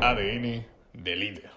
ADN de líder.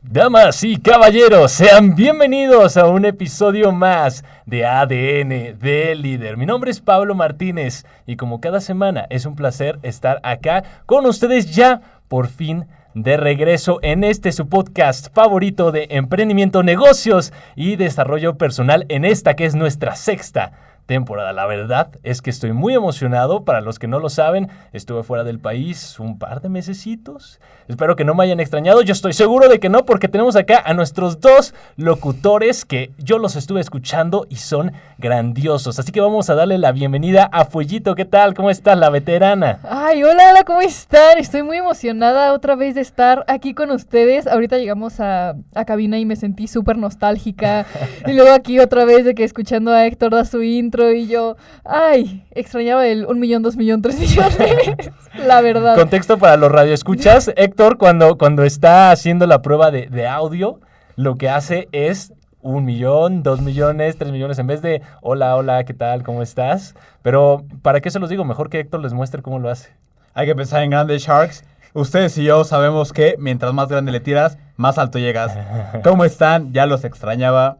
Damas y caballeros, sean bienvenidos a un episodio más de ADN de líder. Mi nombre es Pablo Martínez y como cada semana es un placer estar acá con ustedes ya por fin de regreso en su podcast favorito de emprendimiento, negocios y desarrollo personal en esta que es nuestra sexta temporada. La verdad es que estoy muy emocionado. Para los que no lo saben, estuve fuera del país un par de mesecitos. Espero que no me hayan extrañado. Yo estoy seguro de que no, porque tenemos acá a nuestros dos locutores que yo los estuve escuchando y son grandiosos. Así que vamos a darle la bienvenida a Fuellito. ¿Qué tal? ¿Cómo estás, la veterana? Ay, hola, ¿cómo están? Estoy muy emocionada otra vez de estar aquí con ustedes. Ahorita llegamos a cabina y me sentí súper nostálgica. Y luego aquí otra vez de que escuchando a Héctor da su intro y yo, ay, extrañaba el 1 millón, 2 millones, 3 millones. La verdad. Contexto para los radioescuchas. Héctor, cuando está haciendo la prueba de audio, lo que hace es 1 millón, 2 millones, 3 millones, en vez de hola, ¿qué tal? ¿Cómo estás? Pero, ¿para qué se los digo? Mejor que Héctor les muestre cómo lo hace. Hay que pensar en grandes Sharks. Ustedes y yo sabemos que mientras más grande le tiras, más alto llegas. ¿Cómo están? Ya los extrañaba.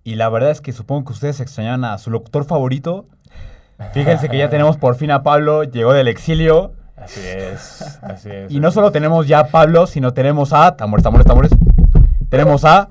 Y la verdad es que supongo que ustedes extrañaban a su locutor favorito. Fíjense que ya tenemos por fin a Pablo, llegó del exilio. Así es. Y no solo tenemos ya a Pablo, sino tenemos a... Tambores. Tenemos a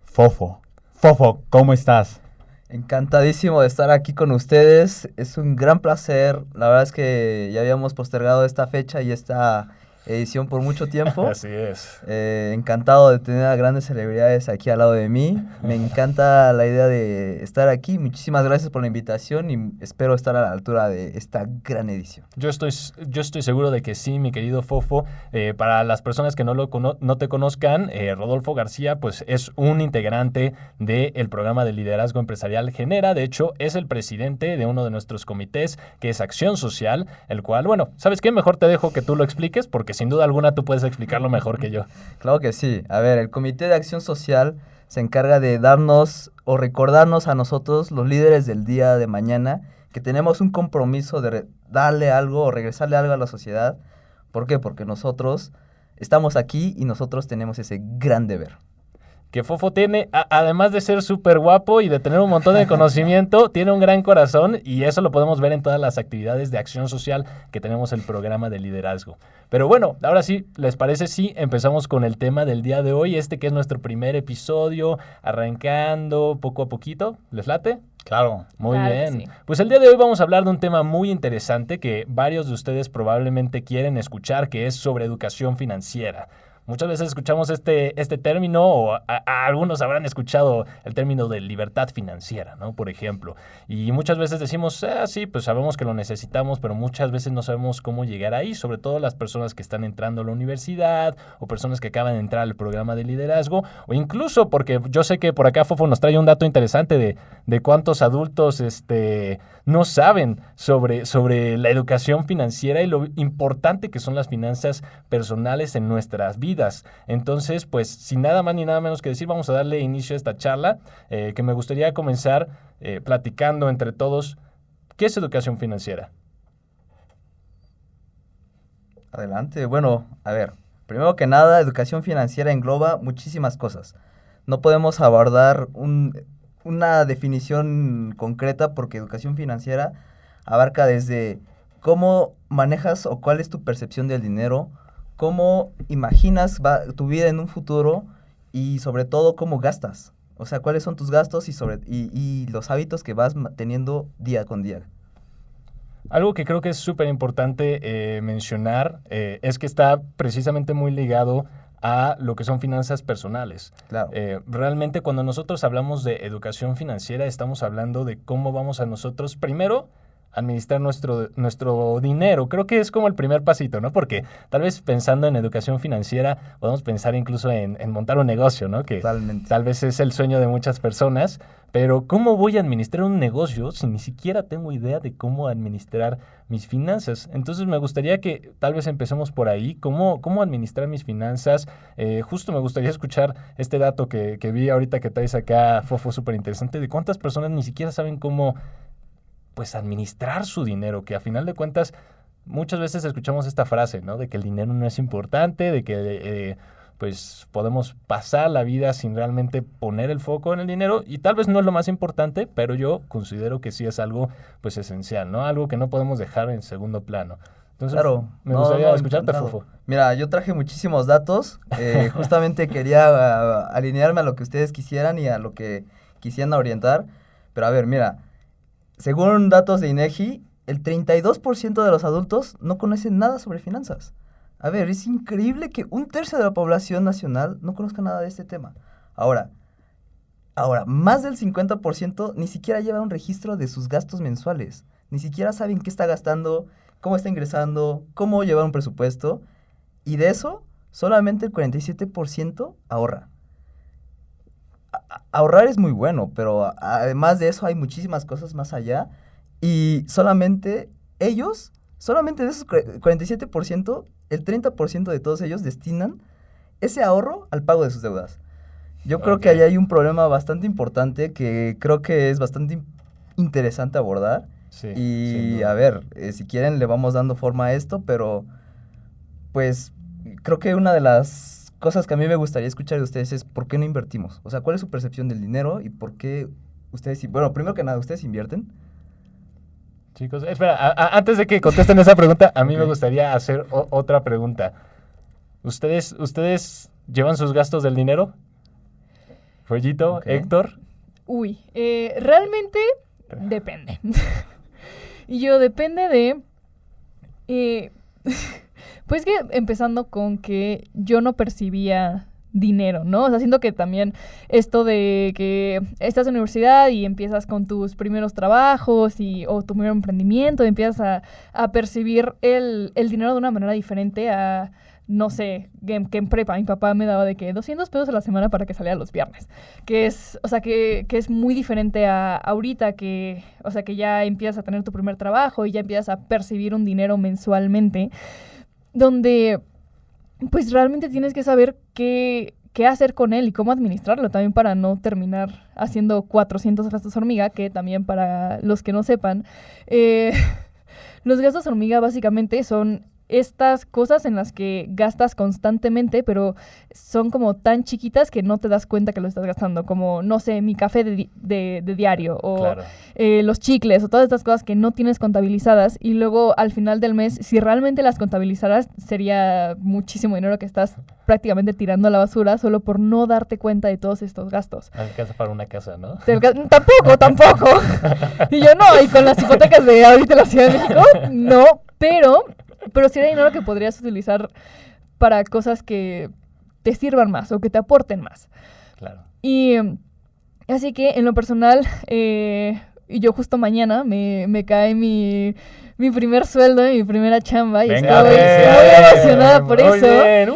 Fofo. Fofo, ¿cómo estás? Encantadísimo de estar aquí con ustedes. Es un gran placer. La verdad es que ya habíamos postergado esta fecha y esta edición por mucho tiempo. Así es. Encantado de tener a grandes celebridades aquí al lado de mí. Me encanta la idea de estar aquí. Muchísimas gracias por la invitación y espero estar a la altura de esta gran edición. Yo estoy seguro de que sí, mi querido Fofo. Para las personas que no te conozcan, Rodolfo García pues es un integrante del programa de liderazgo empresarial Genera. De hecho, es el presidente de uno de nuestros comités, que es Acción Social, el cual, bueno, ¿sabes qué? Mejor te dejo que tú lo expliques, porque sin duda alguna tú puedes explicarlo mejor que yo. Claro que sí. A ver, el Comité de Acción Social se encarga de darnos o recordarnos a nosotros, los líderes del día de mañana, que tenemos un compromiso de darle algo o regresarle algo a la sociedad. ¿Por qué? Porque nosotros estamos aquí y nosotros tenemos ese gran deber. Que Fofo tiene, además de ser súper guapo y de tener un montón de conocimiento, tiene un gran corazón, y eso lo podemos ver en todas las actividades de acción social que tenemos el programa de liderazgo. Pero bueno, ahora sí, ¿les parece si empezamos con el tema del día de hoy? Que es nuestro primer episodio, arrancando poco a poquito. ¿Les late? Claro. Muy claro bien. Sí. Pues el día de hoy vamos a hablar de un tema muy interesante que varios de ustedes probablemente quieren escuchar, que es sobre educación financiera. Muchas veces escuchamos este término, o a algunos habrán escuchado el término de libertad financiera, ¿no? Por ejemplo. Y muchas veces decimos, sí, pues sabemos que lo necesitamos, pero muchas veces no sabemos cómo llegar ahí, sobre todo las personas que están entrando a la universidad o personas que acaban de entrar al programa de liderazgo, o incluso porque yo sé que por acá Fofo nos trae un dato interesante de cuántos adultos no saben sobre la educación financiera y lo importante que son las finanzas personales en nuestras vidas. Entonces, pues, sin nada más ni nada menos que decir, vamos a darle inicio a esta charla, que me gustaría comenzar platicando entre todos. ¿Qué es educación financiera? Adelante. Bueno, a ver, primero que nada, educación financiera engloba muchísimas cosas. No podemos abordar una definición concreta, porque educación financiera abarca desde cómo manejas o cuál es tu percepción del dinero, cómo imaginas tu vida en un futuro y sobre todo cómo gastas. O sea, cuáles son tus gastos y los hábitos que vas teniendo día con día. Algo que creo que es súper importante mencionar es que está precisamente muy ligado a lo que son finanzas personales. Claro. Realmente cuando nosotros hablamos de educación financiera estamos hablando de cómo vamos a nosotros primero administrar nuestro dinero. Creo que es como el primer pasito, ¿no? Porque tal vez pensando en educación financiera podemos pensar incluso en montar un negocio, ¿no? Que Totalmente. tal vez es el sueño de muchas personas, pero ¿cómo voy a administrar un negocio si ni siquiera tengo idea de cómo administrar mis finanzas? Entonces me gustaría que tal vez empecemos por ahí, cómo administrar mis finanzas. Justo me gustaría escuchar este dato que vi ahorita que traes acá, Fofo, súper interesante, de cuántas personas ni siquiera saben cómo pues administrar su dinero, que a final de cuentas muchas veces escuchamos esta frase, ¿no? De que el dinero no es importante, de que pues podemos pasar la vida sin realmente poner el foco en el dinero, y tal vez no es lo más importante, pero yo considero que sí es algo pues esencial, ¿no? Algo que no podemos dejar en segundo plano. Entonces, Claro. me gustaría escucharte, encantado. Fofo. Mira, yo traje muchísimos datos. Justamente quería alinearme a lo que ustedes quisieran y a lo que quisieran orientar. Pero a ver, mira, según datos de INEGI, el 32% de los adultos no conocen nada sobre finanzas. A ver, es increíble que 1/3 de la población nacional no conozca nada de este tema. Ahora, más del 50% ni siquiera lleva un registro de sus gastos mensuales. Ni siquiera saben qué está gastando, cómo está ingresando, cómo llevar un presupuesto. Y de eso, solamente el 47% ahorra. Ahorrar es muy bueno, pero además de eso hay muchísimas cosas más allá. Y solamente de esos 47%, el 30% de todos ellos destinan ese ahorro al pago de sus deudas. Yo creo que ahí hay un problema bastante importante que creo que es bastante interesante abordar. Sí, sin Y duda. a ver, si quieren le vamos dando forma a esto, pero pues creo que una de las cosas que a mí me gustaría escuchar de ustedes es ¿por qué no invertimos? O sea, ¿cuál es su percepción del dinero y por qué ustedes... Bueno, primero que nada, ¿ustedes invierten? Chicos, espera, antes de que contesten esa pregunta, a mí me Ok. gustaría hacer otra pregunta. ¿Ustedes llevan sus gastos del dinero? Fueguito, Ok. Héctor. Uy, realmente depende. Y yo depende de... pues que empezando con que yo no percibía dinero, ¿no? O sea, siento que también esto de que estás en la universidad y empiezas con tus primeros trabajos o tu primer emprendimiento, y empiezas a percibir el dinero de una manera diferente a, no sé, que en prepa mi papá me daba de que 200 pesos a la semana para que saliera los viernes, que es, o sea, que es muy diferente a ahorita que, o sea, que ya empiezas a tener tu primer trabajo y ya empiezas a percibir un dinero mensualmente, donde pues realmente tienes que saber qué hacer con él y cómo administrarlo también para no terminar haciendo 400 gastos hormiga, que también para los que no sepan, los gastos hormiga básicamente son estas cosas en las que gastas constantemente, pero son como tan chiquitas que no te das cuenta que lo estás gastando, como, no sé, mi café de diario, o Claro. los chicles, o todas estas cosas que no tienes contabilizadas, y luego al final del mes, si realmente las contabilizaras, sería muchísimo dinero que estás prácticamente tirando a la basura solo por no darte cuenta de todos estos gastos. Alcanza para una casa, ¿no? Tampoco. Y yo no, y con las hipotecas de ahorita en la Ciudad de México, no, pero sí hay dinero que podrías utilizar para cosas que te sirvan más o que te aporten más. Claro. Y así que en lo personal, y yo justo mañana me cae mi primer sueldo de mi primera chamba y Venga, estoy bien, muy emocionada por muy eso. bien.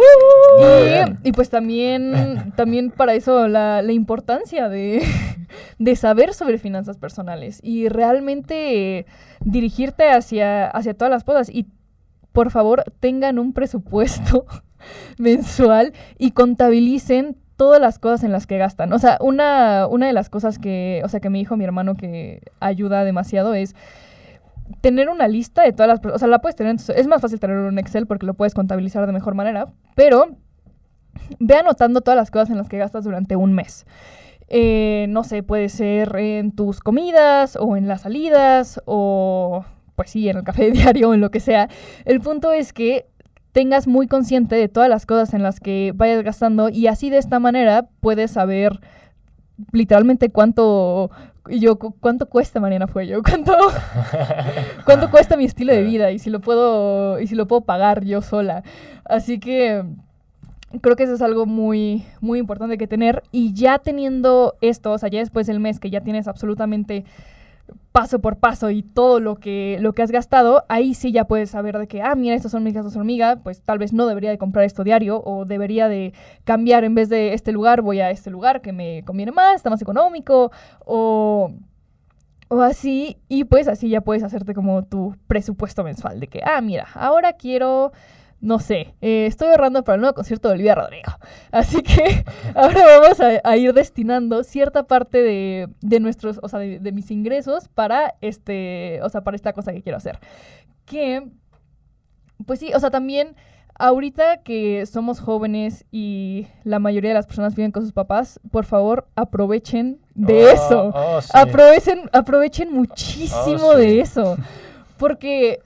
Muy bien. Y pues también para eso la importancia de saber sobre finanzas personales y realmente dirigirte hacia todas las cosas. Y por favor, tengan un presupuesto mensual y contabilicen todas las cosas en las que gastan. O sea, una de las cosas que me dijo mi hermano que ayuda demasiado es tener una lista de todas las... O sea, la puedes tener... Es más fácil tener un Excel porque lo puedes contabilizar de mejor manera, pero ve anotando todas las cosas en las que gastas durante un mes. No sé, puede ser en tus comidas o en las salidas o... pues sí, en el café diario o en lo que sea. El punto es que tengas muy consciente de todas las cosas en las que vayas gastando y así de esta manera puedes saber literalmente cuánto cuesta Mariana Fuello, cuánto cuesta mi estilo de vida y si lo puedo pagar yo sola. Así que creo que eso es algo muy, muy importante que tener. Y ya teniendo esto, o sea, ya después del mes que ya tienes absolutamente paso por paso y todo lo que has gastado, ahí sí ya puedes saber de que, mira, estos son mis gastos hormiga, pues tal vez no debería de comprar esto diario o debería de cambiar, en vez de este lugar, voy a este lugar que me conviene más, está más económico o así, y pues así ya puedes hacerte como tu presupuesto mensual de que, mira, ahora quiero... no sé, estoy ahorrando para el nuevo concierto de Olivia Rodrigo. Así que ahora vamos a ir destinando cierta parte de nuestros, o sea, de mis ingresos para para esta cosa que quiero hacer. Que Pues sí, o sea, también ahorita que somos jóvenes y la mayoría de las personas viven con sus papás, por favor, aprovechen de eso. Sí. Aprovechen muchísimo sí. de eso. Porque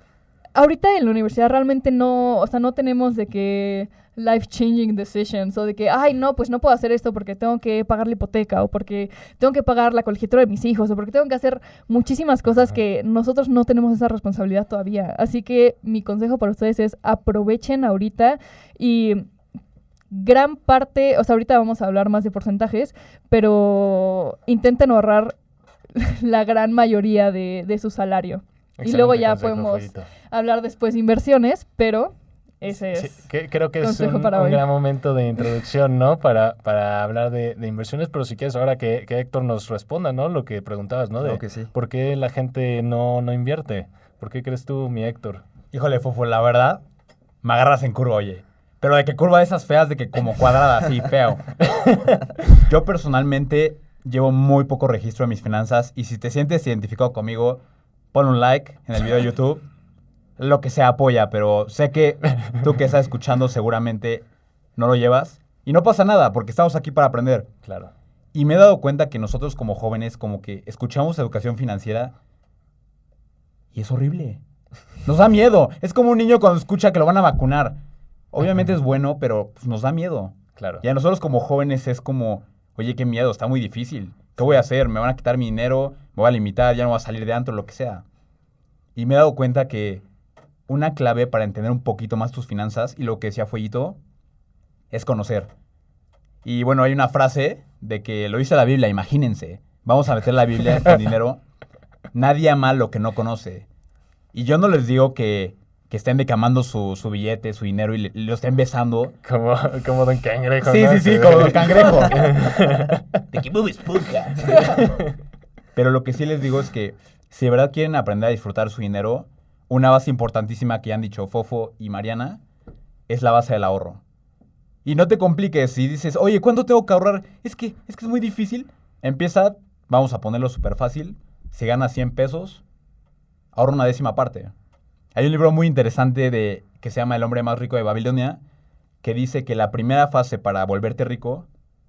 ahorita en la universidad realmente no, o sea, no tenemos de que life-changing decisions o de que, ay, no, pues no puedo hacer esto porque tengo que pagar la hipoteca o porque tengo que pagar la colegiatura de mis hijos o porque tengo que hacer muchísimas cosas que nosotros no tenemos esa responsabilidad todavía. Así que mi consejo para ustedes es aprovechen ahorita y gran parte, o sea, ahorita vamos a hablar más de porcentajes, pero intenten ahorrar la gran mayoría de su salario. Y luego Excelente ya consejo, podemos Follito. hablar después de inversiones, pero ese Sí, es... creo que es consejo un para hoy. gran momento de introducción, ¿no? Para hablar de inversiones, pero si quieres ahora que Héctor nos responda, ¿no? Lo que preguntabas, ¿no? Claro que sí. ¿Por qué la gente no invierte? ¿Por qué crees tú, mi Héctor? Híjole, Fofo, la verdad, me agarras en curva, oye. Pero de que curva de esas feas, de que como cuadrada, así, feo. Yo personalmente llevo muy poco registro de mis finanzas y si te sientes identificado conmigo, pon un like en el video de YouTube. Lo que sea apoya, pero sé que tú que estás escuchando seguramente no lo llevas. Y no pasa nada, porque estamos aquí para aprender. Claro. Y me he dado cuenta que nosotros como jóvenes como que escuchamos educación financiera y es horrible. Nos da miedo. Es como un niño cuando escucha que lo van a vacunar. Obviamente es bueno, pero pues, nos da miedo. Claro. Y a nosotros como jóvenes es como, oye, qué miedo, está muy difícil. ¿Qué voy a hacer? ¿Me van a quitar mi dinero? ¿Me voy a limitar? ¿Ya no voy a salir de antro? Lo que sea. Y me he dado cuenta que una clave para entender un poquito más tus finanzas y lo que decía Fuellito es conocer. Y bueno, hay una frase de que lo dice la Biblia, imagínense. Vamos a meter la Biblia con dinero. Nadie ama lo que no conoce. Y yo no les digo que estén decamando su billete, su dinero y lo estén besando. Como Don Cangrejo, Sí, ¿no? sí, sí, como el cangrejo. De que mueves puja. Pero lo que sí les digo es que si de verdad quieren aprender a disfrutar su dinero, una base importantísima que ya han dicho Fofo y Mariana es la base del ahorro. Y no te compliques si dices, oye, ¿cuánto tengo que ahorrar? Es que es muy difícil. Empieza, vamos a ponerlo súper fácil. Si ganas 100 pesos, ahorra una décima parte. Hay un libro muy interesante que se llama El hombre más rico de Babilonia, que dice que la primera fase para volverte rico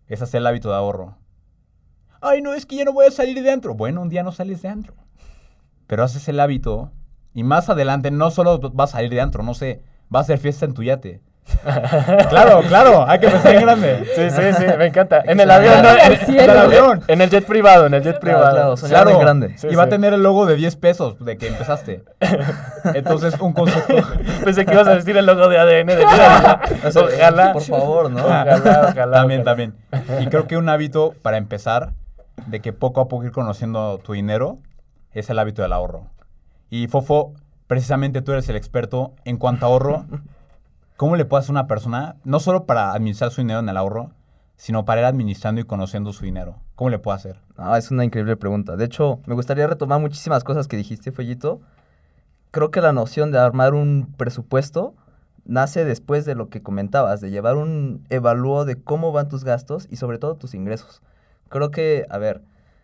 es hacer el hábito de ahorro. Ay, no, es que ya no voy a salir de antro. Bueno, un día no sales de antro. Pero haces el hábito y más adelante no solo vas a salir de antro, no sé, vas a hacer fiesta en tu yate. Claro, hay que pensar en grande. Sí, me encanta. En el avión, ¿no? En el avión. En el jet privado, Claro, soñar en grande. Sí, Y va a sí. tener el logo de 10 pesos de que empezaste. Entonces, un concepto. Pensé que ibas a decir el logo de ADN de vida. O sea, Ojalá. por favor, ¿no? Ojalá. También. Y creo que un hábito para empezar, de que poco a poco ir conociendo tu dinero, es el hábito del ahorro. Y Fofo, precisamente tú eres el experto en cuanto a ahorro. ¿Cómo le puede hacer una persona, no solo para administrar su dinero en el ahorro, sino para ir administrando y conociendo su dinero? ¿Cómo le puede hacer? Es una increíble pregunta. De hecho, me gustaría retomar muchísimas cosas que dijiste, Follito. Creo que la noción de armar un presupuesto nace después de lo que comentabas, de llevar un evalúo de cómo van tus gastos y sobre todo tus ingresos. Creo que,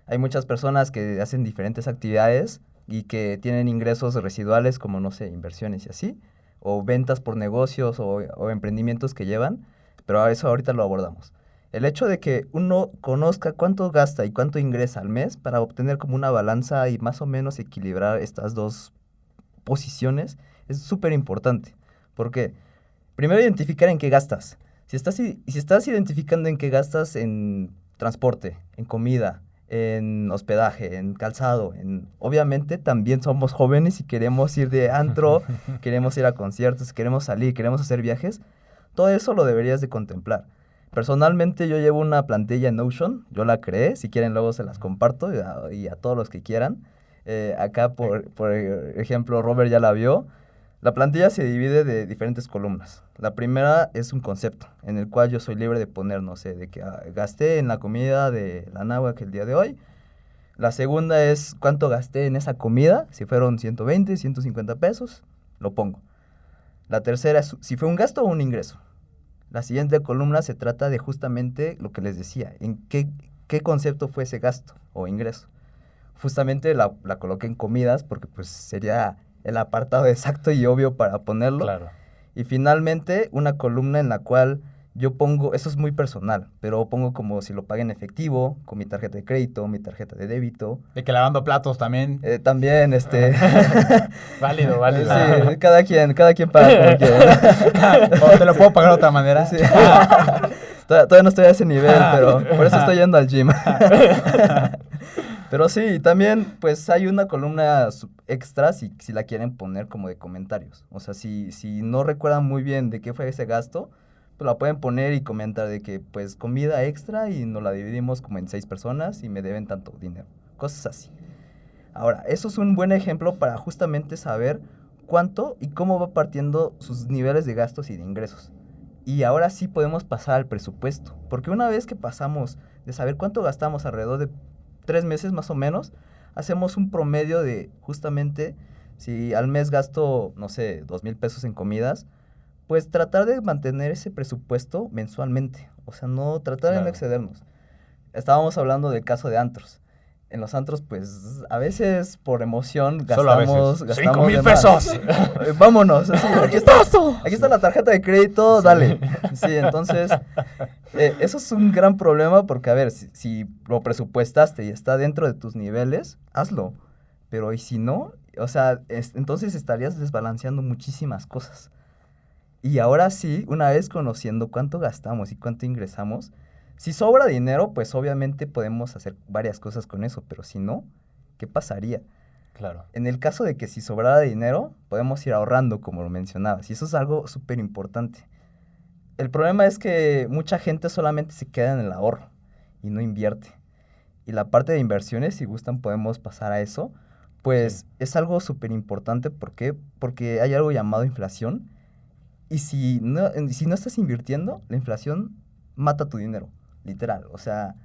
hay muchas personas que hacen diferentes actividades y que tienen ingresos residuales como, no sé, inversiones y así, o ventas por negocios o emprendimientos que llevan, pero a eso ahorita lo abordamos. El hecho de que uno conozca cuánto gasta y cuánto ingresa al mes para obtener como una balanza y más o menos equilibrar estas dos posiciones es súper importante. Porque primero identificar en qué gastas. Si estás identificando en qué gastas en transporte, en comida, en hospedaje, en calzado, obviamente también somos jóvenes y queremos ir de antro, queremos ir a conciertos, queremos salir, queremos hacer viajes. Todo eso lo deberías de contemplar. Personalmente yo llevo una plantilla en Notion, yo la creé, si quieren luego se las comparto y a todos los que quieran. Acá, por ejemplo, Robert ya la vio. La plantilla se divide de diferentes columnas. La primera es un concepto, en el cual yo soy libre de poner, no sé, de que gasté en la comida de la náhuatl el día de hoy. La segunda es cuánto gasté en esa comida, si fueron 120, 150 pesos, lo pongo. La tercera es si fue un gasto o un ingreso. La siguiente columna se trata de justamente lo que les decía, en qué concepto fue ese gasto o ingreso. Justamente la coloqué en comidas porque pues sería el apartado exacto y obvio para ponerlo. Claro. Y finalmente, una columna en la cual yo pongo, eso es muy personal, pero pongo como si lo pague en efectivo, con mi tarjeta de crédito, mi tarjeta de débito. De que lavando platos también. También, Válido, válido. Sí, cada quien paga como quiera. O te lo puedo pagar de otra manera. Sí. Todavía no estoy a ese nivel, pero por eso estoy yendo al gym. Pero sí, también pues hay una columna extra si la quieren poner como de comentarios. O sea, si no recuerdan muy bien de qué fue ese gasto, pues la pueden poner y comentar de que pues comida extra y nos la dividimos como en 6 personas y me deben tanto dinero. Cosas así. Ahora, eso es un buen ejemplo para justamente saber cuánto y cómo va partiendo sus niveles de gastos y de ingresos. Y ahora sí podemos pasar al presupuesto, porque una vez que pasamos de saber cuánto gastamos alrededor de 3 meses más o menos, hacemos un promedio de justamente si al mes gasto, no sé, 2,000 pesos en comidas, pues tratar de mantener ese presupuesto mensualmente, o sea, no tratar de no excedernos. Estábamos hablando del caso de antros. En los antros, pues, a veces por emoción gastamos 5,000 de más. pesos. Vámonos. Así, aquí está la tarjeta de crédito, sí. Dale. Sí, entonces, eso es un gran problema porque, a ver, si lo presupuestaste y está dentro de tus niveles, hazlo. Pero, ¿y si no? O sea, entonces estarías desbalanceando muchísimas cosas. Y ahora sí, una vez conociendo cuánto gastamos y cuánto ingresamos, si sobra dinero, pues obviamente podemos hacer varias cosas con eso, pero si no, ¿qué pasaría? Claro. En el caso de que si sobrara dinero, podemos ir ahorrando, como lo mencionabas, y eso es algo súper importante. El problema es que mucha gente solamente se queda en el ahorro y no invierte. Y la parte de inversiones, si gustan, podemos pasar a eso, pues es algo súper importante. ¿Por qué? Porque hay algo llamado inflación, y si no estás invirtiendo, la inflación mata tu dinero. Literal, o sea,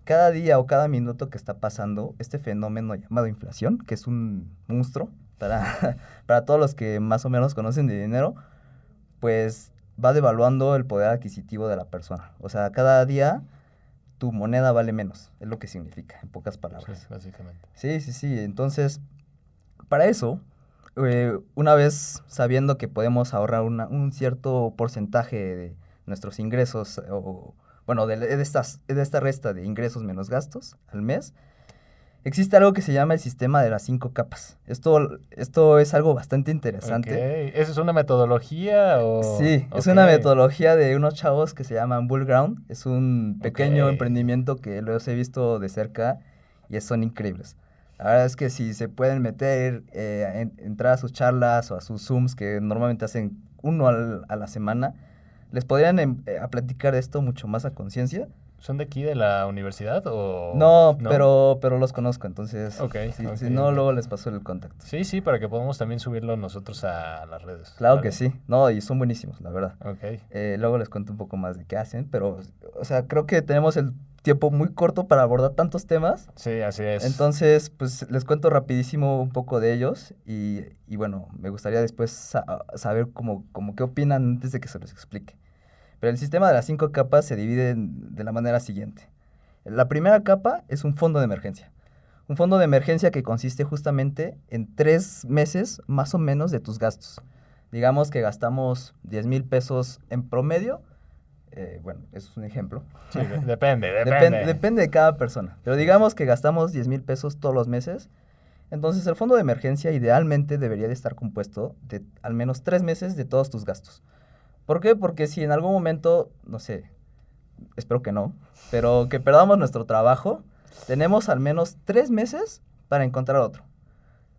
cada día o cada minuto que está pasando este fenómeno llamado inflación, que es un monstruo para todos los que más o menos conocen de dinero, pues va devaluando el poder adquisitivo de la persona. O sea, cada día tu moneda vale menos, es lo que significa, en pocas palabras. Sí, básicamente. Sí, entonces, para eso, una vez sabiendo que podemos ahorrar un cierto porcentaje de nuestros ingresos de esta resta de ingresos menos gastos al mes, existe algo que se llama el sistema de las 5 capas. Esto es algo bastante interesante. Okay. ¿Eso es una metodología o...? Sí, es una metodología de unos chavos que se llaman Bullground. Es un pequeño emprendimiento que los he visto de cerca y son increíbles. La verdad es que si se pueden meter, entrar a sus charlas o a sus Zooms, que normalmente hacen uno a la semana, les podrían a platicar de esto mucho más a conciencia. ¿Son de aquí, de la universidad o...? No, pero los conozco, entonces si no, luego les paso el contacto. Sí, para que podamos también subirlo nosotros a las redes. Claro que sí, no, y son buenísimos, la verdad. Ok. Luego les cuento un poco más de qué hacen, pero, o sea, creo que tenemos el tiempo muy corto para abordar tantos temas. Sí, así es. Entonces, pues les cuento rapidísimo un poco de ellos y bueno, me gustaría después saber como qué opinan antes de que se los explique. Pero el sistema de las 5 capas se divide de la manera siguiente. La primera capa es un fondo de emergencia. Un fondo de emergencia que consiste justamente en 3 meses más o menos de tus gastos. Digamos que gastamos 10,000 pesos en promedio. Bueno, eso es un ejemplo. Sí, depende. Depende de cada persona. Pero digamos que gastamos 10,000 pesos todos los meses. Entonces el fondo de emergencia idealmente debería de estar compuesto de al menos 3 meses de todos tus gastos. ¿Por qué? Porque si en algún momento, no sé, espero que no, pero que perdamos nuestro trabajo, tenemos al menos 3 meses para encontrar otro.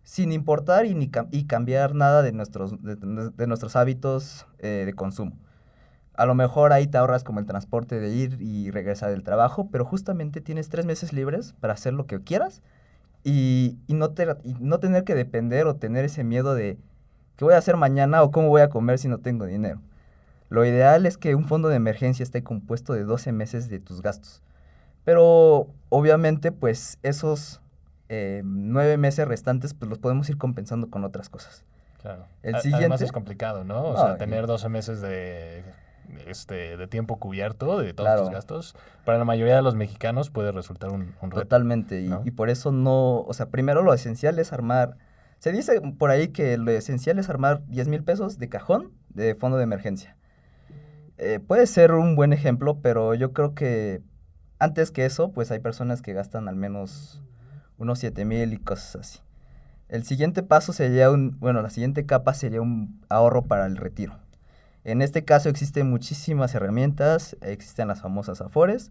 Sin importar y cambiar nada de nuestros hábitos de consumo. A lo mejor ahí te ahorras como el transporte de ir y regresar del trabajo, pero justamente tienes 3 meses libres para hacer lo que quieras y no tener que depender o tener ese miedo de qué voy a hacer mañana o cómo voy a comer si no tengo dinero. Lo ideal es que un fondo de emergencia esté compuesto de 12 meses de tus gastos. Pero obviamente pues esos 9 meses restantes pues los podemos ir compensando con otras cosas. Claro. El Además siguiente es complicado, ¿no? O sea, tener 12 meses de tiempo cubierto de todos tus gastos, para la mayoría de los mexicanos puede resultar un reto. Totalmente, ¿no? y por eso no, o sea, primero lo esencial es armar Se dice por ahí que lo esencial es armar 10,000 pesos de cajón de fondo de emergencia. Puede ser un buen ejemplo, pero yo creo que antes que eso, pues hay personas que gastan al menos unos 7,000 y cosas así. El siguiente paso sería la siguiente capa sería un ahorro para el retiro. En este caso existen muchísimas herramientas, existen las famosas Afores,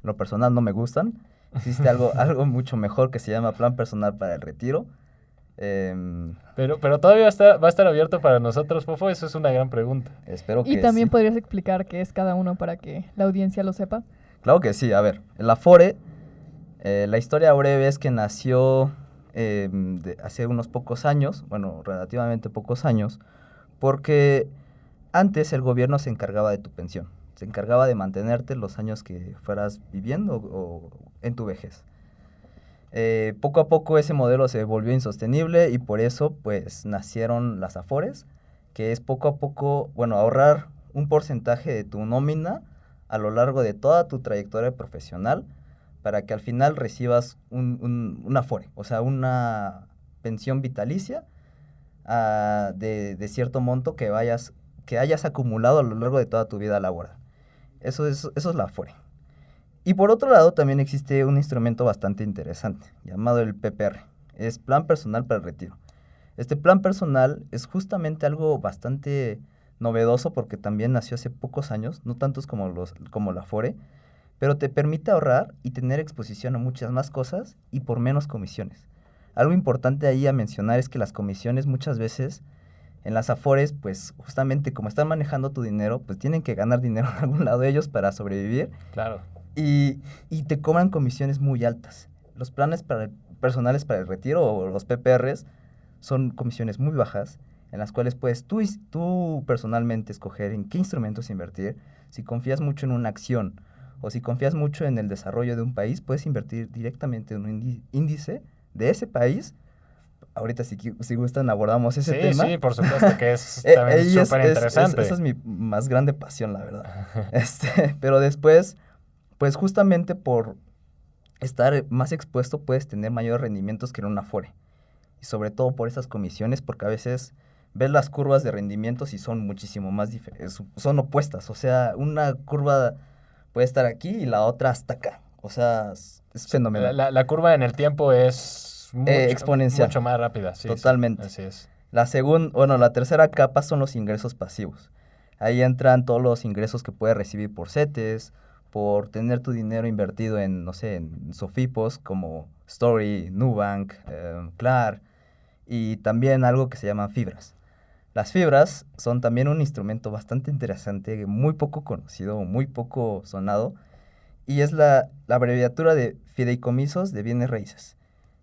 en lo personal no me gustan. Existe algo mucho mejor que se llama Plan Personal para el Retiro. Pero todavía va a estar abierto para nosotros, Fofo, eso es una gran pregunta. Espero que Y también sí. podrías explicar qué es cada uno para que la audiencia lo sepa. Claro que sí, a ver, el Afore, la historia breve es que nació hace unos pocos años, bueno, relativamente pocos años, porque antes el gobierno se encargaba de tu pensión, se encargaba de mantenerte los años que fueras viviendo o en tu vejez. Poco a poco ese modelo se volvió insostenible y por eso pues nacieron las Afores, que es poco a poco, ahorrar un porcentaje de tu nómina a lo largo de toda tu trayectoria profesional para que al final recibas un Afore, o sea, una pensión vitalicia de cierto monto que hayas acumulado a lo largo de toda tu vida laboral. Eso es la Afore. Y por otro lado, también existe un instrumento bastante interesante, llamado el PPR. Es Plan Personal para el Retiro. Este plan personal es justamente algo bastante novedoso porque también nació hace pocos años, no tantos como la Afore, pero te permite ahorrar y tener exposición a muchas más cosas y por menos comisiones. Algo importante ahí a mencionar es que las comisiones muchas veces en las Afores, pues justamente como están manejando tu dinero, pues tienen que ganar dinero en algún lado de ellos para sobrevivir. Claro. Y te cobran comisiones muy altas. Los planes personales para el retiro o los PPRs son comisiones muy bajas en las cuales puedes tú personalmente escoger en qué instrumentos invertir. Si confías mucho en una acción o si confías mucho en el desarrollo de un país, puedes invertir directamente en un índice de ese país. Ahorita si gustan abordamos ese tema. Sí, por supuesto que es también súper interesante. Esa es mi más grande pasión, la verdad. Pero después, pues justamente por estar más expuesto puedes tener mayores rendimientos que en una Afore. Y sobre todo por esas comisiones, porque a veces ves las curvas de rendimientos y son muchísimo más diferentes, son opuestas. O sea, una curva puede estar aquí y la otra hasta acá. O sea, es fenomenal. La curva en el tiempo es exponencial. Mucho más rápida. Sí, totalmente. Sí, así es. La tercera capa son los ingresos pasivos. Ahí entran todos los ingresos que puedes recibir por CETES, por tener tu dinero invertido en, no sé, en Sofipos como Story, Nubank, Clar, y también algo que se llama fibras. Las fibras son también un instrumento bastante interesante, muy poco conocido, muy poco sonado, y es la abreviatura de fideicomisos de bienes raíces.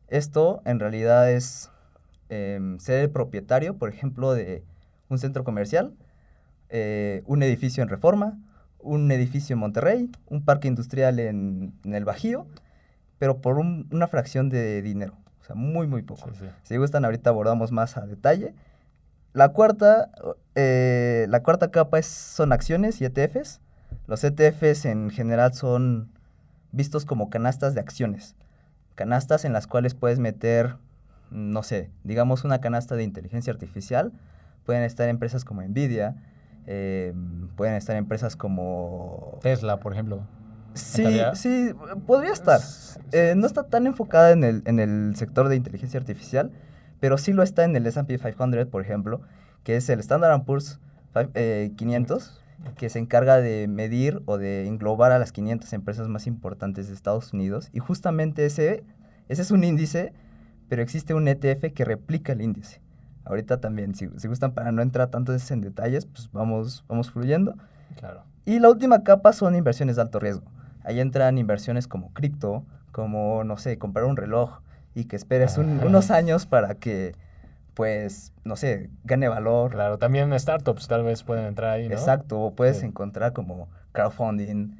Esto en realidad es ser el propietario, por ejemplo, de un centro comercial, un edificio en Reforma, un edificio en Monterrey, un parque industrial en el Bajío, pero por una fracción de dinero, o sea, muy, muy poco. Sí. Si gustan, ahorita abordamos más a detalle. La cuarta capa son acciones y ETFs. Los ETFs en general son vistos como canastas de acciones, canastas en las cuales puedes meter, no sé, digamos una canasta de inteligencia artificial. Pueden estar empresas como Nvidia, pueden estar empresas como Tesla, por ejemplo. Sí, podría estar. No está tan enfocada en el sector de inteligencia artificial, pero sí lo está en el S&P 500, por ejemplo, que es el Standard & Poor's 500, que se encarga de medir o de englobar a las 500 empresas más importantes de Estados Unidos. Y justamente ese es un índice, pero existe un ETF que replica el índice. Ahorita también, si gustan, para no entrar tanto en detalles, pues vamos fluyendo. Claro. Y la última capa son inversiones de alto riesgo. Ahí entran inversiones como cripto, como, no sé, comprar un reloj y que esperes unos años para que, pues, no sé, gane valor. Claro, también startups tal vez pueden entrar ahí, ¿no? Exacto, o puedes Sí. encontrar como crowdfunding,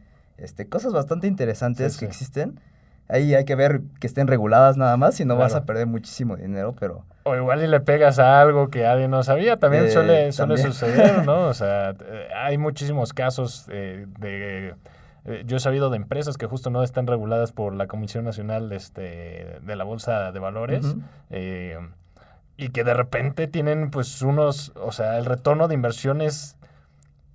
cosas bastante interesantes Sí, que sí. existen. Ahí hay que ver que estén reguladas nada más, si no vas Claro. a perder muchísimo dinero, pero... O igual y le pegas a algo que alguien no sabía, también suele También. suceder, ¿no? O sea, hay muchísimos casos yo he sabido de empresas que justo no están reguladas por la Comisión Nacional de la Bolsa de Valores, Ujú. y que de repente tienen pues unos, o sea, el retorno de inversión es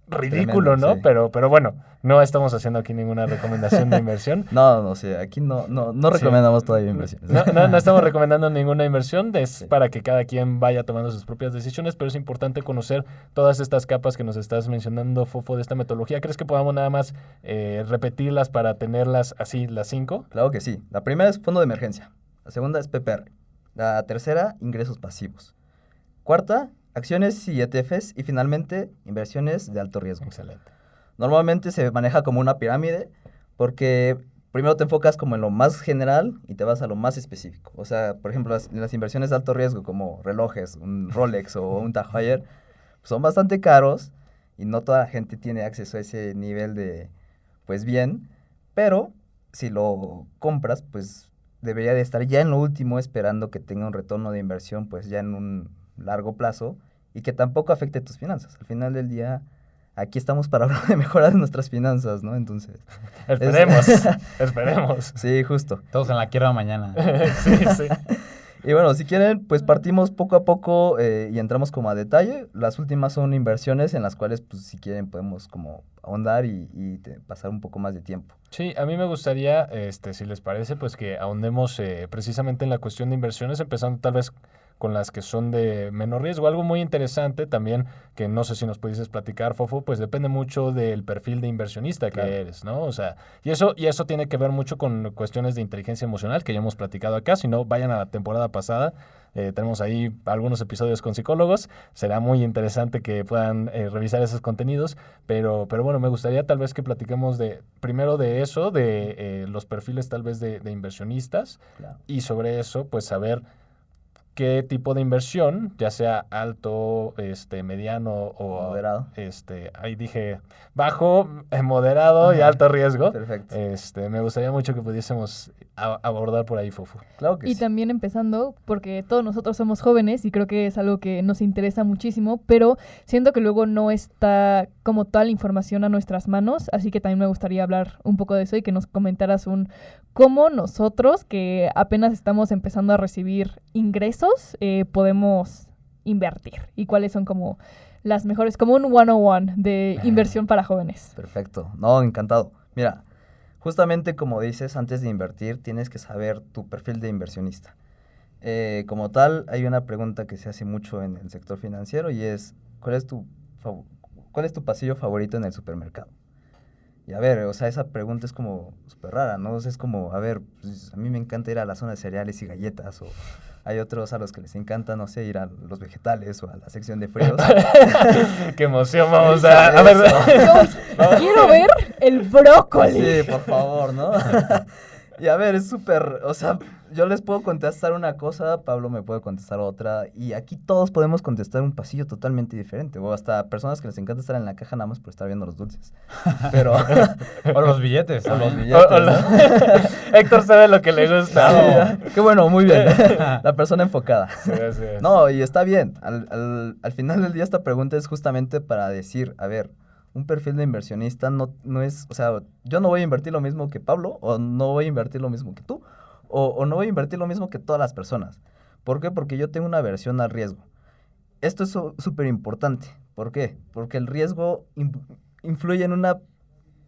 ridículo, Tremendo, ¿no? sí. Pero bueno, no estamos haciendo aquí ninguna recomendación de inversión. No, sí, aquí no Sí. recomendamos todavía inversiones. No estamos recomendando ninguna inversión, es Sí. para que cada quien vaya tomando sus propias decisiones, pero es importante conocer todas estas capas que nos estás mencionando, Fofo, de esta metodología. ¿Crees que podamos nada más repetirlas para tenerlas así, las 5? Claro que sí. La primera es fondo de emergencia. La segunda es PPR. La tercera, ingresos pasivos. Cuarta, acciones y ETFs. Y finalmente, inversiones de alto riesgo. Excelente. Normalmente se maneja como una pirámide porque primero te enfocas como en lo más general y te vas a lo más específico. O sea, por ejemplo, las inversiones de alto riesgo como relojes, un Rolex o un Tag Heuer, son bastante caros y no toda la gente tiene acceso a ese nivel de, pues bien, pero si lo compras, pues debería de estar ya en lo último esperando que tenga un retorno de inversión, pues ya en un largo plazo y que tampoco afecte tus finanzas. Al final del día, aquí estamos para hablar de mejorar nuestras finanzas, ¿no? Entonces, Esperemos, esperemos. sí, justo. Todos en la quiebra mañana. Sí, sí. Y bueno, si quieren, pues partimos poco a poco y entramos como a detalle. Las últimas son inversiones en las cuales, pues si quieren, podemos como ahondar y pasar un poco más de tiempo. Sí, a mí me gustaría, si les parece, pues que ahondemos precisamente en la cuestión de inversiones, empezando tal vez con las que son de menor riesgo. Algo muy interesante también, que no sé si nos pudieses platicar, Fofo, pues depende mucho del perfil de inversionista que Claro. eres, ¿no? O sea, y eso tiene que ver mucho con cuestiones de inteligencia emocional, que ya hemos platicado acá. Si no, vayan a la temporada pasada. Tenemos ahí algunos episodios con psicólogos. Será muy interesante que puedan revisar esos contenidos. Pero bueno, me gustaría tal vez que platiquemos primero de eso, de los perfiles tal vez de inversionistas. Claro. Y sobre eso, pues saber qué tipo de inversión, ya sea alto, mediano o Moderado. Ahí dije bajo, moderado y Ajá. alto riesgo. Perfecto. Me gustaría mucho que pudiésemos abordar por ahí, Fofo. Claro que Y sí. también empezando, porque todos nosotros somos jóvenes y creo que es algo que nos interesa muchísimo, pero siento que luego no está como toda la información a nuestras manos, así que también me gustaría hablar un poco de eso y que nos comentaras cómo nosotros, que apenas estamos empezando a recibir ingresos, podemos invertir y cuáles son como las mejores, como un 101 de inversión para jóvenes. Perfecto. No, encantado. Mira, justamente como dices, antes de invertir tienes que saber tu perfil de inversionista. Como tal, hay una pregunta que se hace mucho en el sector financiero y es, ¿cuál es tu pasillo favorito en el supermercado? Y a ver, o sea, esa pregunta es como súper rara, ¿no? O sea, es como, a ver, pues, a mí me encanta ir a la zona de cereales y galletas, o hay otros a los que les encanta, no sé, ir a los vegetales o a la sección de fríos. ¡Qué emoción! Vamos a ver. Yo quiero ver el brócoli. Sí, por favor, ¿no? Y a ver, es súper, o sea, yo les puedo contestar una cosa, Pablo me puede contestar otra, y aquí todos podemos contestar un pasillo totalmente diferente, o hasta personas que les encanta estar en la caja nada más por estar viendo los dulces. Pero, O los billetes. o los también. billetes, ¿no? Héctor sabe lo que le gusta. Sí, qué bueno, muy bien. La persona enfocada. Sí, así es. No, y está bien. Al final del día esta pregunta es justamente para decir, a ver, un perfil de inversionista no es, o sea, yo no voy a invertir lo mismo que Pablo, o no voy a invertir lo mismo que tú, o no voy a invertir lo mismo que todas las personas. ¿Por qué? Porque yo tengo una aversión al riesgo. Esto es súper importante. ¿Por qué? Porque el riesgo influye en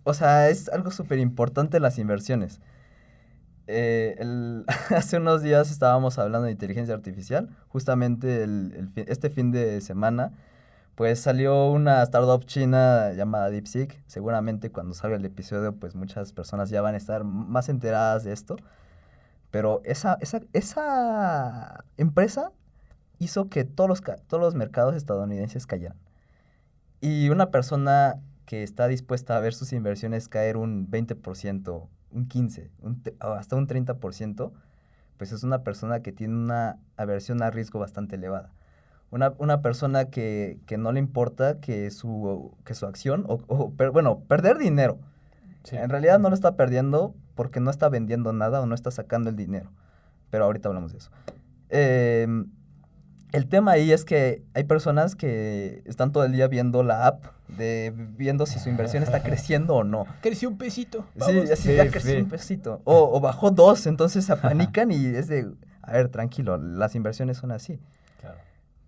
o sea, es algo súper importante en las inversiones. Hace unos días estábamos hablando de inteligencia artificial. Justamente este fin de semana, pues salió una startup china llamada DeepSeek. Seguramente cuando salga el episodio, pues muchas personas ya van a estar más enteradas de esto. Pero esa empresa hizo que todos los mercados estadounidenses cayeran. Y una persona que está dispuesta a ver sus inversiones caer un 20%, un 15%, o hasta un 30%, pues es una persona que tiene una aversión a riesgo bastante elevada. Una persona que no le importa que su acción, perder dinero. Sí. En realidad no lo está perdiendo porque no está vendiendo nada o no está sacando el dinero. Pero ahorita hablamos de eso. El tema ahí es que hay personas que están todo el día viendo la app, viendo si su inversión está creciendo o no. Creció un pesito. Sí, así ya creció un pesito. O bajó 2, entonces se apanican y es de, a ver, tranquilo, las inversiones son así. Claro.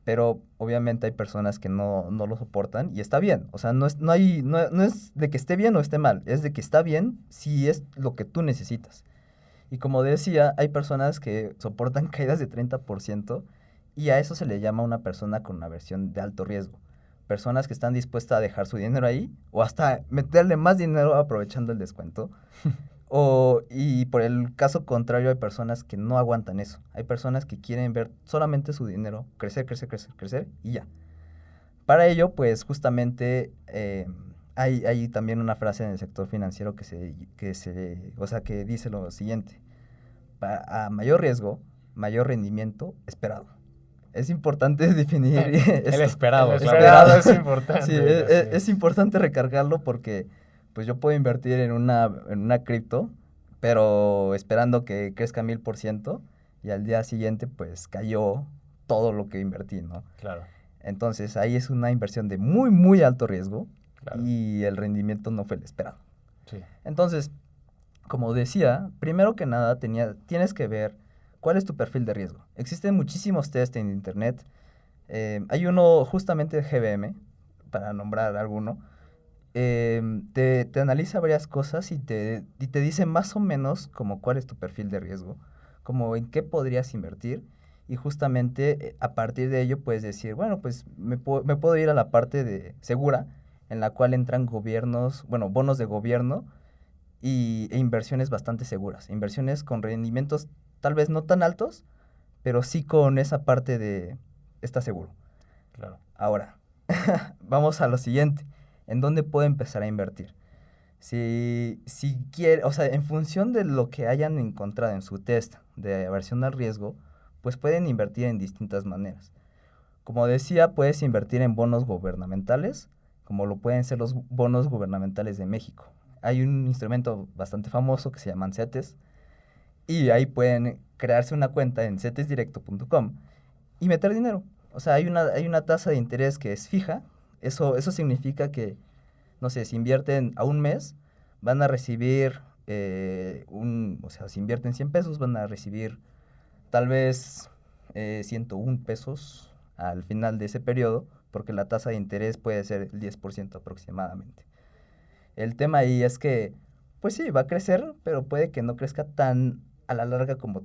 Pero obviamente hay personas que no lo soportan y está bien. O sea, no es de que esté bien o esté mal, es de que está bien si es lo que tú necesitas. Y como decía, hay personas que soportan caídas de 30% y a eso se le llama una persona con una versión de alto riesgo. Personas que están dispuestas a dejar su dinero ahí o hasta meterle más dinero aprovechando el descuento. Y por el caso contrario, hay personas que no aguantan eso. Hay personas que quieren ver solamente su dinero crecer, crecer, crecer, crecer y ya. Para ello, pues justamente hay también una frase en el sector financiero que dice lo siguiente: a mayor riesgo, mayor rendimiento esperado. Es importante definir El esto. esperado, El claro. esperado es importante. Sí, es importante recargarlo porque pues yo puedo invertir en una cripto, pero esperando que crezca 1000% y al día siguiente pues cayó todo lo que invertí, ¿no? Claro, Entonces ahí es una inversión de muy, muy alto riesgo claro. y el rendimiento no fue el esperado. Sí. Entonces, como decía, primero que nada tienes que ver cuál es tu perfil de riesgo. Existen muchísimos test en internet. Hay uno justamente de GBM, para nombrar alguno. Te analiza varias cosas y te dice más o menos como cuál es tu perfil de riesgo, como en qué podrías invertir. Y justamente a partir de ello puedes decir, bueno, pues me puedo ir a la parte de segura, en la cual entran bonos de gobierno e inversiones bastante seguras. Inversiones con rendimientos tal vez no tan altos, pero sí con esa parte de está seguro. Claro. Ahora, vamos a lo siguiente. ¿En dónde puedo empezar a invertir? Si quiere, o sea, en función de lo que hayan encontrado en su test de aversión al riesgo, pues pueden invertir en distintas maneras. Como decía, puedes invertir en bonos gubernamentales, como lo pueden ser los bonos gubernamentales de México. Hay un instrumento bastante famoso que se llaman CETES, y ahí pueden crearse una cuenta en cetesdirecto.com y meter dinero. O sea, hay una tasa de interés que es fija. Eso significa que, no sé, si invierten a un mes, van a recibir o sea, si invierten 100 pesos, van a recibir tal vez 101 pesos al final de ese periodo, porque la tasa de interés puede ser el 10% aproximadamente. El tema ahí es que, pues sí, va a crecer, pero puede que no crezca tan a la larga como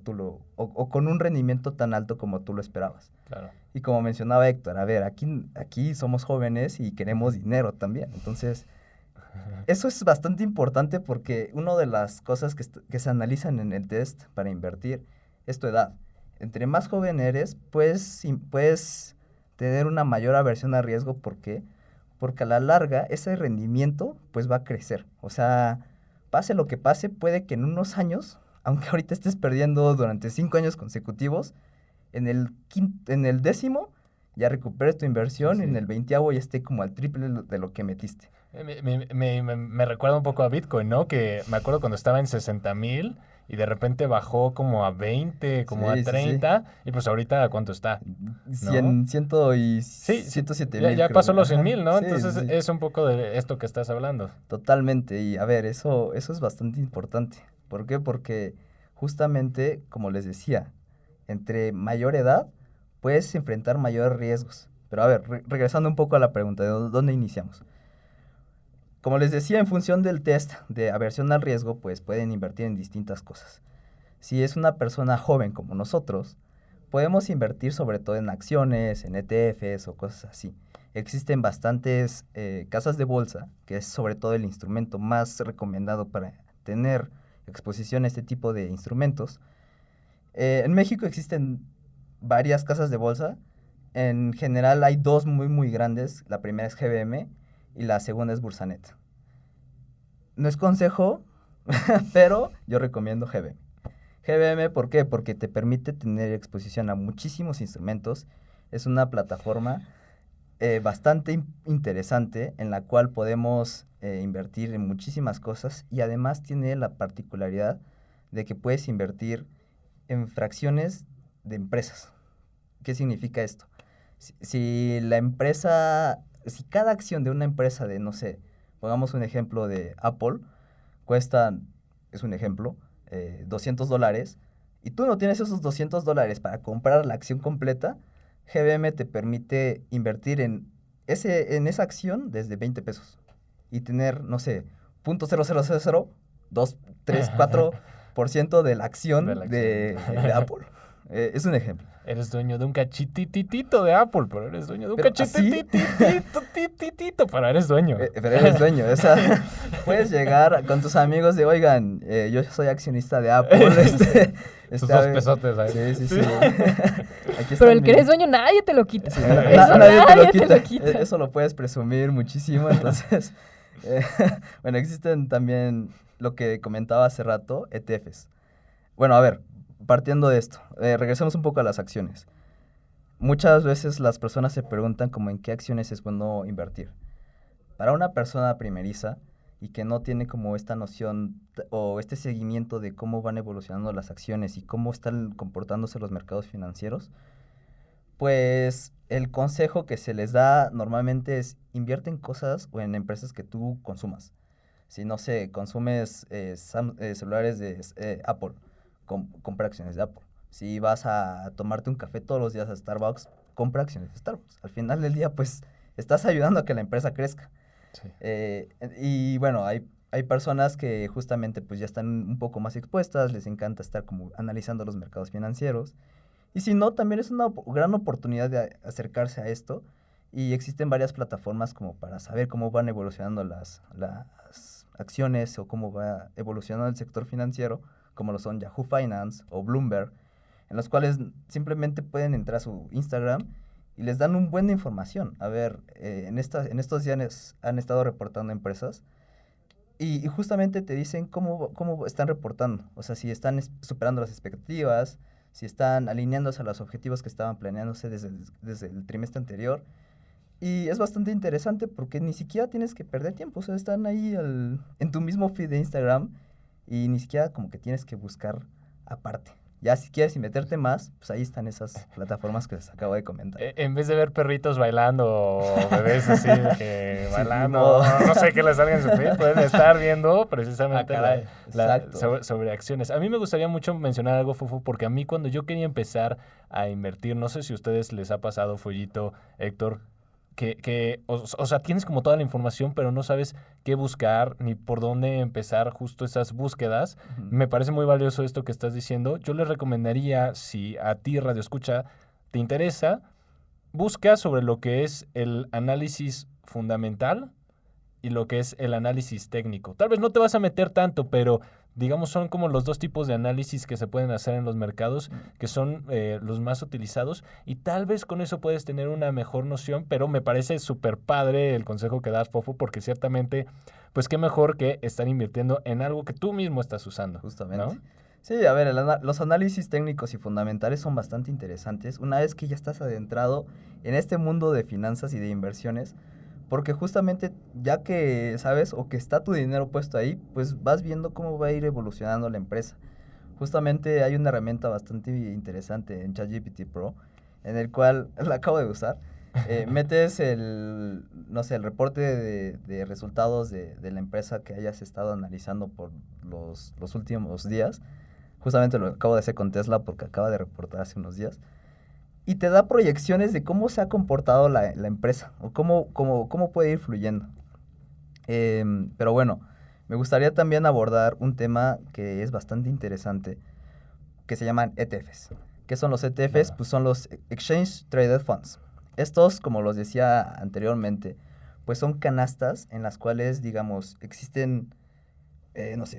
o con un rendimiento tan alto como tú lo esperabas. Claro. Y como mencionaba Héctor, a ver, aquí somos jóvenes y queremos dinero también. Entonces, eso es bastante importante porque una de las cosas que se analizan en el test para invertir es tu edad. Entre más joven eres, puedes tener una mayor aversión a riesgo. ¿Por qué? Porque a la larga ese rendimiento pues va a crecer. O sea, pase lo que pase, puede que en unos años, aunque ahorita estés perdiendo durante 5 años consecutivos, en el 10º ya recuperes tu inversión, Sí. en el 20º ya esté como al triple de lo que metiste. Me recuerda un poco a Bitcoin, ¿no? Que me acuerdo cuando estaba en 60,000 y de repente bajó como a 20, como Sí, a sí, sí. 30. Y pues ahorita, ¿a cuánto está? 107 Ya, mil. ya creo. pasó los 100 Ajá. mil, ¿no? Sí, Entonces sí, sí. es un poco de esto que estás hablando. Totalmente. Y a ver, eso es bastante importante. ¿Por qué? Porque justamente, como les decía, entre mayor edad puedes enfrentar mayores riesgos. Pero a ver, regresando un poco a la pregunta, ¿de dónde iniciamos? Como les decía, en función del test de aversión al riesgo, pues pueden invertir en distintas cosas. Si es una persona joven como nosotros, podemos invertir sobre todo en acciones, en ETFs o cosas así. Existen bastantes casas de bolsa, que es sobre todo el instrumento más recomendado para tener exposición a este tipo de instrumentos. En México existen varias casas de bolsa. En general hay dos muy, muy grandes. La primera es GBM y la segunda es Bursanet. No es consejo, pero yo recomiendo GBM. GBM, ¿por qué? Porque te permite tener exposición a muchísimos instrumentos. Es una plataforma bastante interesante en la cual podemos invertir en muchísimas cosas y además tiene la particularidad de que puedes invertir en fracciones de empresas. ¿Qué significa esto? Si cada acción de una empresa de, no sé, pongamos un ejemplo de Apple, cuesta, es un ejemplo, $200, y tú no tienes esos $200 para comprar la acción completa, GBM te permite invertir en esa acción desde 20 pesos y tener, no sé, 0.0002, 3, 4% de la acción De la acción. de Apple. Es un ejemplo. Eres dueño de un cachititito de Apple, pero eres dueño de un Pero cachitititito, pero eres dueño. Pero eres dueño. O sea, puedes llegar con tus amigos de, oigan, yo soy accionista de Apple. Sus dos pesotes ahí. Sí. Pero está el que eres dueño nadie te lo quita. Sí, Eso nadie nadie te lo quita. Eso lo puedes presumir muchísimo. Entonces, bueno, existen también lo que comentaba hace rato, ETFs. Bueno, a ver, partiendo de esto, regresemos un poco a las acciones. Muchas veces las personas se preguntan como en qué acciones es bueno invertir. Para una persona primeriza y que no tiene como esta noción o este seguimiento de cómo van evolucionando las acciones y cómo están comportándose los mercados financieros, pues el consejo que se les da normalmente es invierte en cosas o en empresas que tú consumas. Si no sé, consumes celulares de Apple, compra acciones de Apple. Si vas a tomarte un café todos los días a Starbucks, compra acciones de Starbucks. Al final del día, pues, estás ayudando a que la empresa crezca. Sí. Y bueno, hay personas que justamente pues ya están un poco más expuestas, les encanta estar como analizando los mercados financieros. Y si no, también es una gran oportunidad de acercarse a esto. Y existen varias plataformas como para saber cómo van evolucionando las acciones o cómo va evolucionando el sector financiero, como lo son Yahoo Finance o Bloomberg, en los cuales simplemente pueden entrar a su Instagram y les dan un buen de información. A ver, en estos días han estado reportando empresas y justamente te dicen cómo están reportando. O sea, si están superando las expectativas, si están alineándose a los objetivos que estaban planeándose desde el trimestre anterior. Y es bastante interesante porque ni siquiera tienes que perder tiempo. O sea, están ahí en tu mismo feed de Instagram y ni siquiera como que tienes que buscar aparte. Ya si quieres y meterte más, pues ahí están esas plataformas que les acabo de comentar. En vez de ver perritos bailando o bebés así de que Sí, bailando, no. no sé qué les salga en su feed, pueden estar viendo precisamente caray. Exacto. sobre acciones. A mí me gustaría mucho mencionar algo, Fufu, porque a mí cuando yo quería empezar a invertir, no sé si a ustedes les ha pasado, Follito, Héctor, o sea, tienes como toda la información, pero no sabes qué buscar ni por dónde empezar justo esas búsquedas. Ujú. Me parece muy valioso esto que estás diciendo. Yo les recomendaría, si a ti, Radio Escucha, te interesa, busca sobre lo que es el análisis fundamental y lo que es el análisis técnico. Tal vez no te vas a meter tanto, pero digamos son como los dos tipos de análisis que se pueden hacer en los mercados, que son los más utilizados, y tal vez con eso puedes tener una mejor noción, pero me parece súper padre el consejo que das, Fofo, porque ciertamente, pues qué mejor que estar invirtiendo en algo que tú mismo estás usando. Justamente. ¿No? Sí, a ver, los análisis técnicos y fundamentales son bastante interesantes una vez que ya estás adentrado en este mundo de finanzas y de inversiones, porque justamente ya que sabes o que está tu dinero puesto ahí, pues vas viendo cómo va a ir evolucionando la empresa. Justamente hay una herramienta bastante interesante en ChatGPT Pro, en el cual la acabo de usar. Metes el reporte de resultados de la empresa que hayas estado analizando por los últimos días. Justamente lo acabo de hacer con Tesla porque acaba de reportar hace unos días. Y te da proyecciones de cómo se ha comportado la empresa o cómo puede ir fluyendo. Pero bueno, me gustaría también abordar un tema que es bastante interesante, que se llaman ETFs. ¿Qué son los ETFs? Claro. Pues son los Exchange Traded Funds. Estos, como los decía anteriormente, pues son canastas en las cuales, digamos, existen,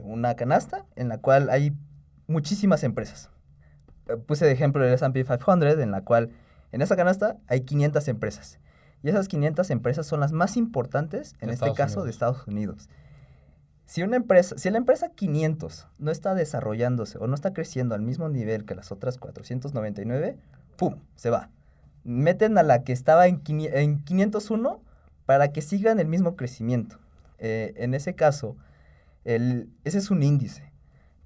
una canasta en la cual hay muchísimas empresas. Puse de ejemplo el S&P 500, en la cual en esa canasta hay 500 empresas. Y esas 500 empresas son las más importantes, en De este Estados caso, Unidos. de Estados Unidos. Si la empresa 500 no está desarrollándose o no está creciendo al mismo nivel que las otras 499, ¡pum!, se va. Meten a la que estaba en 501 para que sigan el mismo crecimiento. En ese caso, ese es un índice.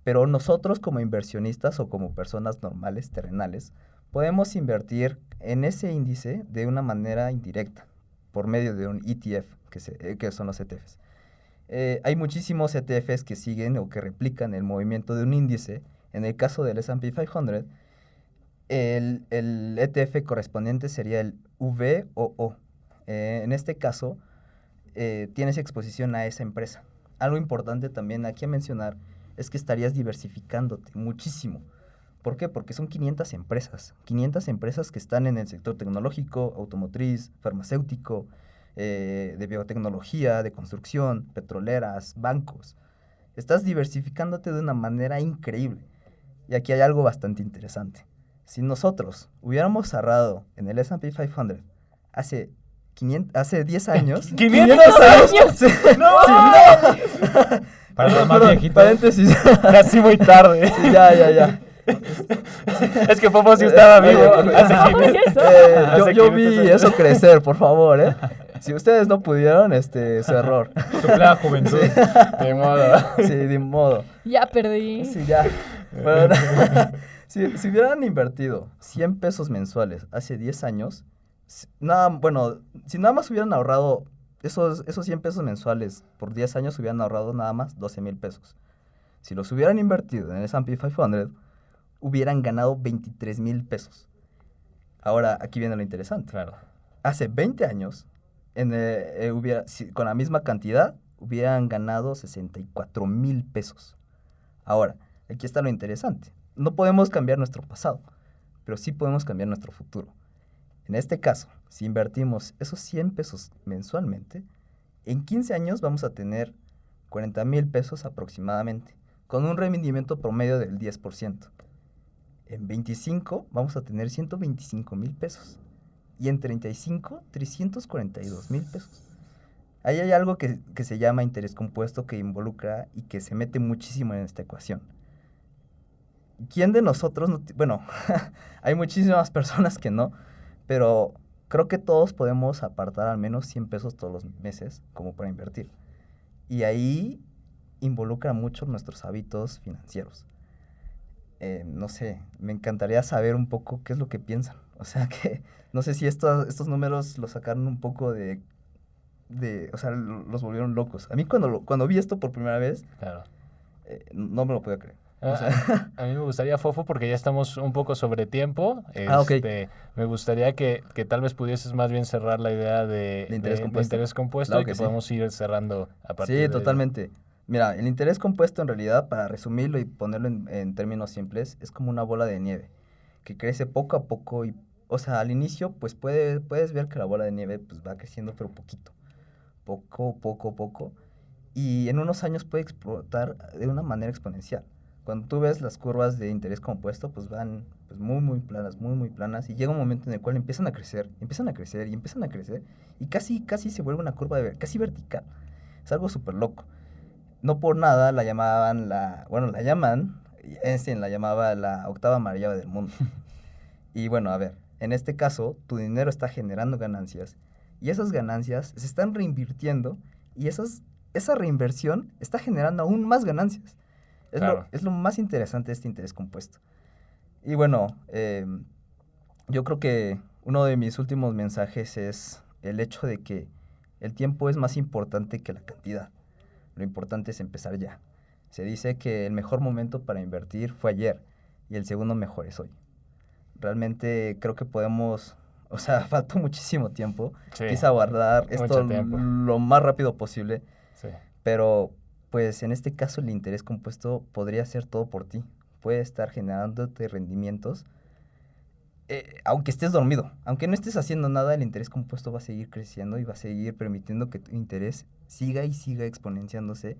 Pero nosotros como inversionistas o como personas normales, terrenales, podemos invertir en ese índice de una manera indirecta, por medio de un ETF, que son los ETFs. Hay muchísimos ETFs que siguen o que replican el movimiento de un índice. En el caso del S&P 500, El ETF correspondiente sería el VOO. En este caso, tienes exposición a esa empresa. Algo importante también aquí a mencionar es que estarías diversificándote muchísimo. ¿Por qué? Porque son 500 empresas que están en el sector tecnológico, automotriz, farmacéutico, de biotecnología, de construcción, petroleras, bancos. Estás diversificándote de una manera increíble. Y aquí hay algo bastante interesante. Si nosotros hubiéramos cerrado en el S&P 500 hace 10 años... ¡500 años! ¡No! Para los más Perdón, viejitos. paréntesis. Casi muy tarde. Sí, ya. Es que Fofo sí estaba vivo. Hace ¿Cómo 500 es eso? hace Yo 500 vi años. eso crecer, por favor, ¿eh? Si ustedes no pudieron, su error. Tu plena juventud. De modo. Sí, de modo. Ya perdí. Sí, ya. Bueno, si hubieran invertido 100 pesos mensuales hace 10 años, si nada más hubieran ahorrado esos 100 pesos mensuales por 10 años, hubieran ahorrado nada más 12,000 pesos. Si los hubieran invertido en el S&P 500, hubieran ganado 23,000 pesos. Ahora, aquí viene lo interesante. Claro. Hace 20 años, con la misma cantidad, hubieran ganado 64,000 pesos. Ahora, aquí está lo interesante. No podemos cambiar nuestro pasado, pero sí podemos cambiar nuestro futuro. En este caso, si invertimos esos 100 pesos mensualmente, en 15 años vamos a tener 40,000 pesos aproximadamente, con un rendimiento promedio del 10%. En 25 vamos a tener 125,000 pesos. Y en 35, 342,000 pesos. Ahí hay algo que se llama interés compuesto que involucra y que se mete muchísimo en esta ecuación. ¿Quién de nosotros no? Bueno, hay muchísimas personas que no, pero creo que todos podemos apartar al menos 100 pesos todos los meses como para invertir. Y ahí involucra mucho nuestros hábitos financieros. No sé, me encantaría saber un poco qué es lo que piensan. O sea, que no sé si estos números los sacaron un poco o sea, los volvieron locos. A mí cuando vi esto por primera vez, Claro. No me lo podía creer. O A sea, mí me gustaría, Fofo, porque ya estamos un poco sobre tiempo. Ok. Me gustaría que tal vez pudieses más bien cerrar la idea de interés compuesto. interés compuesto Claro y que que sí. podamos ir cerrando a partir de sí, ello. totalmente. Mira, el interés compuesto en realidad, para resumirlo y ponerlo en términos simples, es como una bola de nieve que crece poco a poco y, o sea, al inicio, pues puedes ver que la bola de nieve pues va creciendo, pero poquito. Poco. Y en unos años puede explotar de una manera exponencial. Cuando tú ves las curvas de interés compuesto, pues van pues muy planas, y llega un momento en el cual empiezan a crecer, y casi se vuelve una curva casi vertical. Es algo súper loco. No por nada la llaman, Einstein la llamaba la octava maravilla del mundo. Y bueno, a ver, en este caso, tu dinero está generando ganancias, y esas ganancias se están reinvirtiendo, y esa reinversión está generando aún más ganancias. Claro. Es lo más interesante de este interés compuesto. Y bueno, yo creo que uno de mis últimos mensajes es el hecho de que el tiempo es más importante que la cantidad. Lo importante es empezar ya. Se dice que el mejor momento para invertir fue ayer y el segundo mejor es hoy. Realmente creo que podemos, o sea, falta muchísimo tiempo. Sí, Quise abordar esto mucho tiempo. lo más rápido posible, Sí. pero pues en este caso el interés compuesto podría hacer todo por ti. Puede estar generándote rendimientos, aunque estés dormido. Aunque no estés haciendo nada, el interés compuesto va a seguir creciendo y va a seguir permitiendo que tu interés siga exponenciándose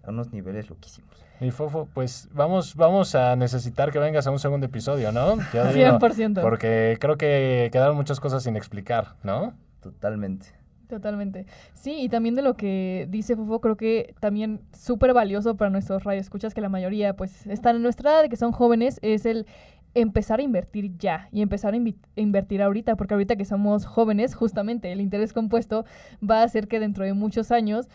a unos niveles loquísimos. Y Fofo, pues vamos a necesitar que vengas a un segundo episodio, ¿no? Yo digo, 100%. porque creo que quedaron muchas cosas sin explicar, ¿no? Totalmente. Totalmente. Sí, y también de lo que dice Fofo, creo que también súper valioso para nuestros radioescuchas, que la mayoría pues están en nuestra edad, que son jóvenes, es el empezar a invertir ya y empezar a invertir ahorita, porque ahorita que somos jóvenes, justamente el interés compuesto va a hacer que dentro de muchos años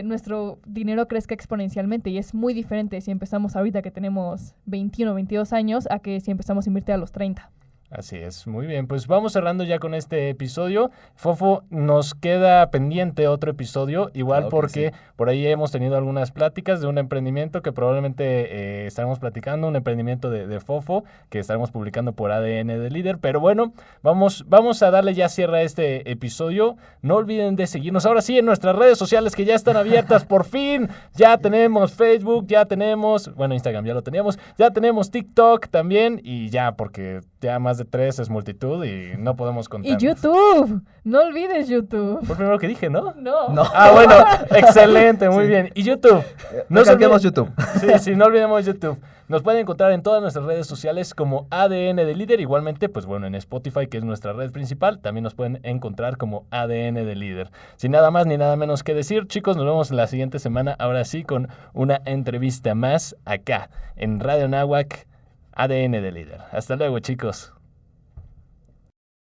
nuestro dinero crezca exponencialmente, y es muy diferente si empezamos ahorita que tenemos 21 o 22 años a que si empezamos a invertir a los 30. Así es, muy bien. Pues vamos cerrando ya con este episodio. Fofo, nos queda pendiente otro episodio, igual Claro que porque sí. por ahí hemos tenido algunas pláticas de un emprendimiento que probablemente estaremos platicando, un emprendimiento de Fofo que estaremos publicando por ADN de Líder. Pero bueno, vamos a darle ya cierre a este episodio. No olviden de seguirnos ahora sí en nuestras redes sociales que ya están abiertas por fin. Ya tenemos Facebook, ya tenemos, bueno, Instagram ya lo teníamos, ya tenemos TikTok también y ya porque ya más de 3 es multitud y no podemos contar. Y YouTube. No olvides YouTube. Fue lo primero que dije, ¿no? No. No. Ah, bueno, excelente, muy bien. Y YouTube. No se cambiemos olviden- YouTube. Sí, no olvidemos YouTube. Nos pueden encontrar en todas nuestras redes sociales como ADN de Líder. Igualmente, pues bueno, en Spotify, que es nuestra red principal, también nos pueden encontrar como ADN de Líder. Sin nada más ni nada menos que decir, chicos, nos vemos la siguiente semana, ahora sí, con una entrevista más acá, en Radio Nahuac, ADN de Líder. Hasta luego, chicos.